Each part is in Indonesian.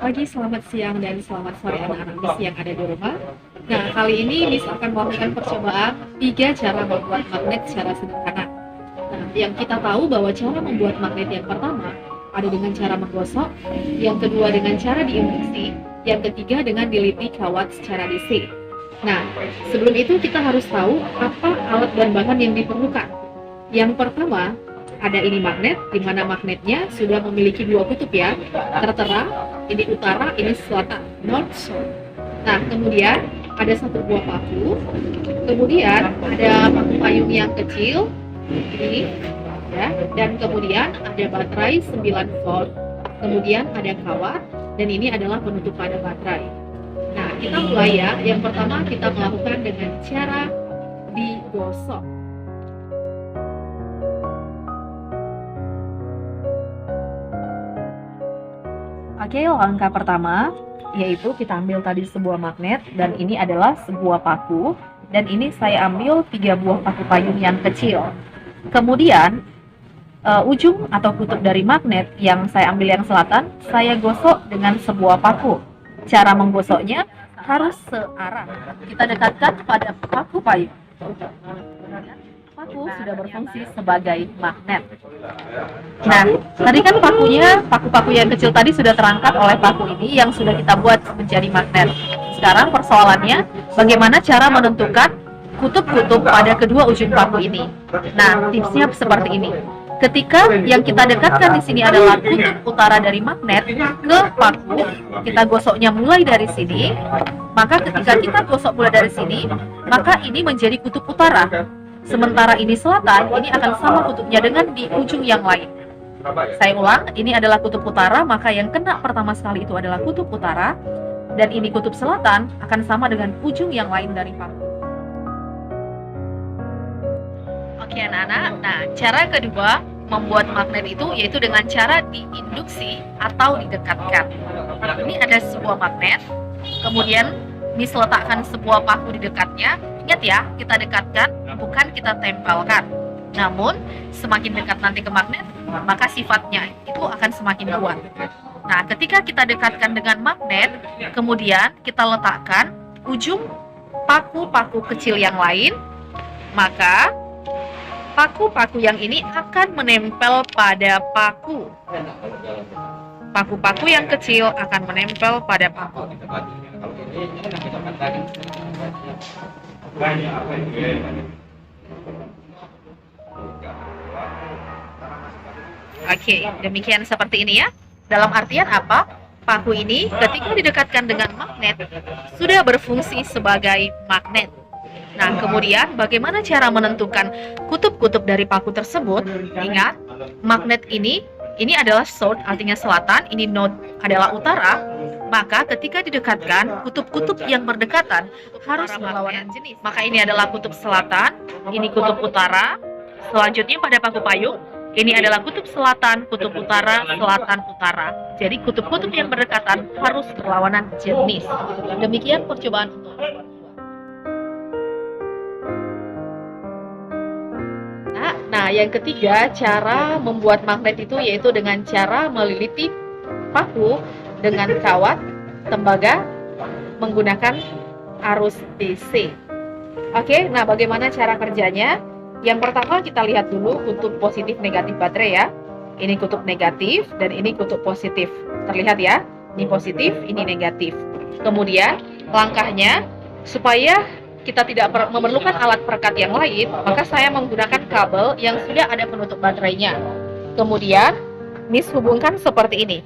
pagi, selamat siang, dan selamat sore anak-anak MIS yang ada di rumah. Nah, kali ini MIS akan melakukan percobaan 3 cara membuat magnet secara sederhana. Nah, yang kita tahu bahwa cara membuat magnet yang pertama ada dengan cara menggosok, yang kedua dengan cara diinduksi, yang ketiga dengan diliti kawat secara DC. Nah, sebelum itu kita harus tahu apa alat dan bahan yang diperlukan. Yang pertama, ada ini magnet, di mana magnetnya sudah memiliki 2 kutub ya, tertera, ini utara, ini selatan, north south. Nah, kemudian ada 1 buah paku, kemudian ada paku payung yang kecil, ini, ya, dan kemudian ada baterai 9 volt, kemudian ada kawat, dan ini adalah penutup pada baterai. Nah, kita mulai ya. Yang pertama kita melakukan dengan cara digosok. Oke, langkah pertama yaitu kita ambil tadi sebuah magnet dan ini adalah sebuah paku dan ini saya ambil 3 buah paku payung yang kecil. Kemudian ujung atau kutub dari magnet yang saya ambil yang selatan saya gosok dengan sebuah paku. Cara menggosoknya harus searah. Kita dekatkan pada paku payung. Paku sudah berfungsi sebagai magnet. Nah, tadi kan paku-paku yang kecil tadi sudah terangkat oleh paku ini yang sudah kita buat menjadi magnet. Sekarang persoalannya, bagaimana cara menentukan kutub-kutub pada kedua ujung paku ini. Nah, tipsnya seperti ini. Ketika yang kita dekatkan di sini adalah kutub utara dari magnet ke paku, kita gosoknya mulai dari sini. Maka ketika kita gosok mulai dari sini, maka ini menjadi kutub utara. Sementara ini selatan, ini akan sama kutubnya dengan di ujung yang lain. Saya ulang, ini adalah kutub utara, maka yang kena pertama sekali itu adalah kutub utara, dan ini kutub selatan akan sama dengan ujung yang lain dari paku. Oke anak-anak, nah cara kedua membuat magnet itu yaitu dengan cara diinduksi atau didekatkan. Ini ada sebuah magnet, kemudian Miss letakkan sebuah paku di dekatnya. Ingat ya, kita dekatkan, bukan kita tempelkan. Namun, semakin dekat nanti ke magnet, maka sifatnya itu akan semakin kuat. Nah, ketika kita dekatkan dengan magnet, kemudian kita letakkan ujung paku-paku kecil yang lain, maka paku-paku yang ini akan menempel pada paku. Paku-paku yang kecil akan menempel pada paku. Oke, demikian seperti ini ya. Dalam artian apa? Paku ini ketika didekatkan dengan magnet sudah berfungsi sebagai magnet. Nah, kemudian bagaimana cara menentukan kutub-kutub dari paku tersebut? Ingat, magnet ini adalah south, artinya selatan, ini north adalah utara. Maka ketika didekatkan, kutub-kutub yang berdekatan harus berlawanan jenis. Maka ini adalah kutub selatan, ini kutub utara. Selanjutnya pada paku payung, ini adalah kutub selatan, kutub utara, selatan, utara. Jadi kutub-kutub yang berdekatan harus berlawanan jenis. Demikian percobaan untuk Nah, yang ketiga, cara membuat magnet itu yaitu dengan cara meliliti paku dengan kawat tembaga menggunakan arus DC. Oke, nah bagaimana cara kerjanya? Yang pertama kita lihat dulu kutub positif negatif baterai ya. Ini kutub negatif dan ini kutub positif. Terlihat ya, ini positif, ini negatif. Kemudian langkahnya supaya kita tidak memerlukan alat perekat yang lain, maka saya menggunakan kabel yang sudah ada penutup baterainya. Kemudian Miss hubungkan seperti ini.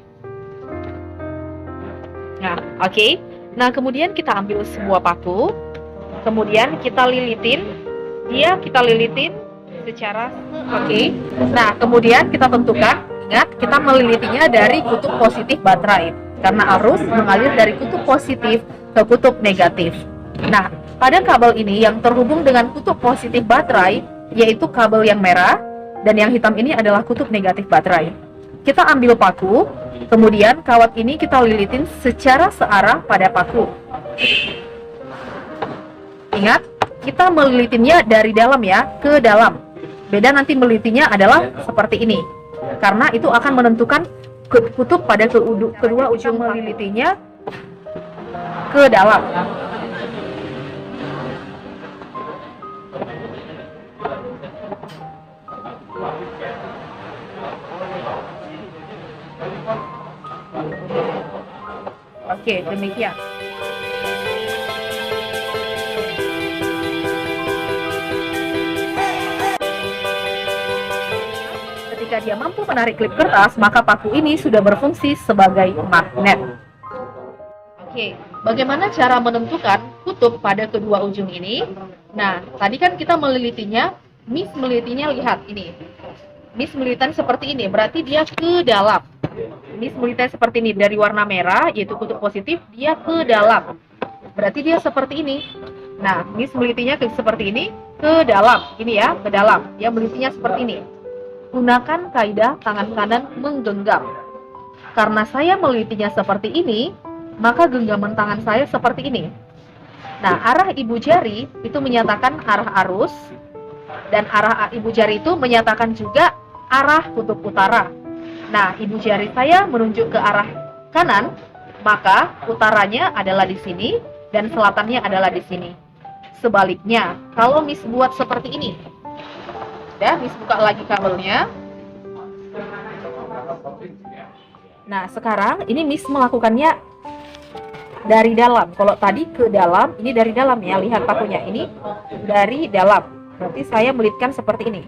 Nah, oke. Nah, kemudian kita ambil sebuah paku, kemudian kita lilitin, kita lilitin secara oke. Nah, kemudian kita tentukan, ingat kita melilitinya dari kutub positif baterai, karena arus mengalir dari kutub positif ke kutub negatif. Nah, pada kabel ini yang terhubung dengan kutub positif baterai, yaitu kabel yang merah, dan yang hitam ini adalah kutub negatif baterai. Kita ambil paku, kemudian kawat ini kita lilitin secara searah pada paku. Ingat, kita melilitinnya dari dalam ya, ke dalam. Beda nanti melitinya adalah seperti ini. Karena itu akan menentukan kutub pada kedua ujung melilitinya ke dalam. Oke, demikian. Ketika dia mampu menarik klip kertas, maka paku ini sudah berfungsi sebagai magnet. Oke, bagaimana cara menentukan kutub pada kedua ujung ini? Nah, tadi kan kita melilitinya, Miss melilitinya lihat ini. Miss melilitkan seperti ini, berarti dia ke dalam. Miss melilitnya seperti ini, dari warna merah, yaitu kutub positif, dia ke dalam. Berarti dia seperti ini. Nah, Miss melilitinya seperti ini, ke dalam. Ini ya, ke dalam. Dia melilitinya seperti ini. Gunakan kaidah tangan kanan menggenggam. Karena saya melilitinya seperti ini, maka genggaman tangan saya seperti ini. Nah, arah ibu jari itu menyatakan arah arus, dan arah ibu jari itu menyatakan juga arah kutub utara. Nah, ibu jari saya menunjuk ke arah kanan, maka utaranya adalah di sini, dan selatannya adalah di sini. Sebaliknya, kalau Miss buat seperti ini, ya, Miss buka lagi kabelnya. Nah, sekarang ini Miss melakukannya dari dalam. Kalau tadi ke dalam, ini dari dalam ya. Lihat pakunya, ini dari dalam. Berarti saya melilitkan seperti ini.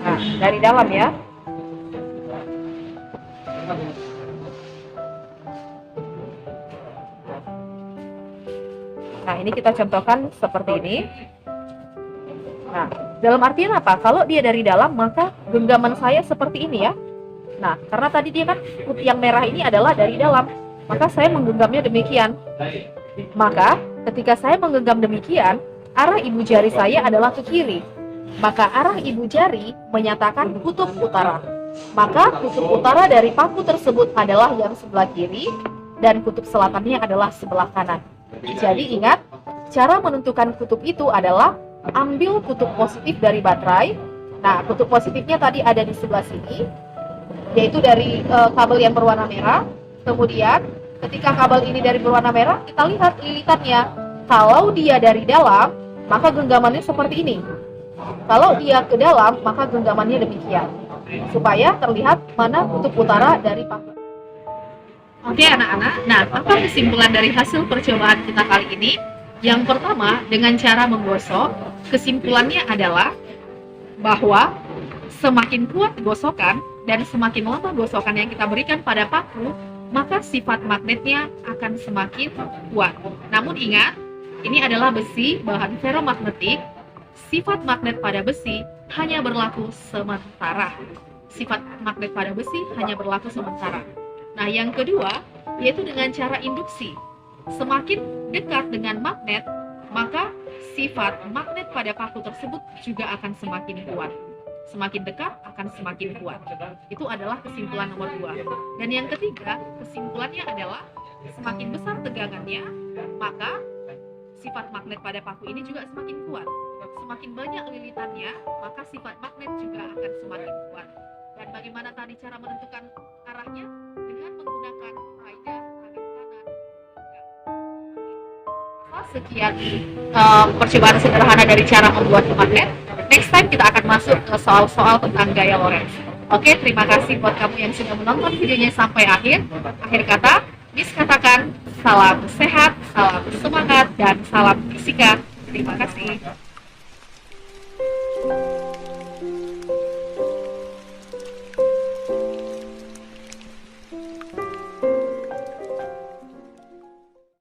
Nah, dari dalam ya. Nah, ini kita contohkan seperti ini. Nah, dalam artian apa? Kalau dia dari dalam, maka genggaman saya seperti ini ya. Nah, karena tadi dia kan yang merah ini adalah dari dalam, maka saya menggenggamnya demikian. Maka, ketika saya menggenggam demikian, arah ibu jari saya adalah ke kiri. Maka arah ibu jari menyatakan kutub utara. Maka kutub utara dari paku tersebut adalah yang sebelah kiri, dan kutub selatannya adalah sebelah kanan. Jadi ingat, cara menentukan kutub itu adalah ambil kutub positif dari baterai. Nah, kutub positifnya tadi ada di sebelah sini, yaitu dari kabel yang berwarna merah. Kemudian, ketika kabel ini dari berwarna merah, kita lihat lilitannya. Kalau dia dari dalam, maka genggamannya seperti ini. Kalau dia ke dalam, maka genggamannya demikian. Supaya terlihat mana kutub utara dari paku. Oke anak-anak, nah apa kesimpulan dari hasil percobaan kita kali ini? Yang pertama, dengan cara menggosok, kesimpulannya adalah bahwa semakin kuat gosokan dan semakin lama gosokan yang kita berikan pada paku, maka sifat magnetnya akan semakin kuat. Namun ingat, ini adalah besi bahan ferromagnetik. Sifat magnet pada besi hanya berlaku sementara. Sifat magnet pada besi hanya berlaku sementara. Nah, yang kedua, yaitu dengan cara induksi. Semakin dekat dengan magnet, maka sifat magnet pada paku tersebut juga akan semakin kuat. Semakin dekat akan semakin kuat. Itu adalah kesimpulan nomor 2. Dan yang ketiga, kesimpulannya adalah semakin besar tegangannya, maka sifat magnet pada paku ini juga semakin kuat. Semakin banyak lilitannya, maka sifat magnet juga akan semakin kuat. Dan bagaimana tadi cara menentukan arahnya? Dengan menggunakan kaidah tangan kanan. Sekian percobaan sederhana dari cara membuat magnet. Next time kita akan masuk ke soal-soal tentang gaya Lorentz. Oke, terima kasih buat kamu yang sudah menonton videonya sampai akhir. Akhir kata, Miss katakan salam sehat, salam semangat, dan salam fisika. Terima kasih.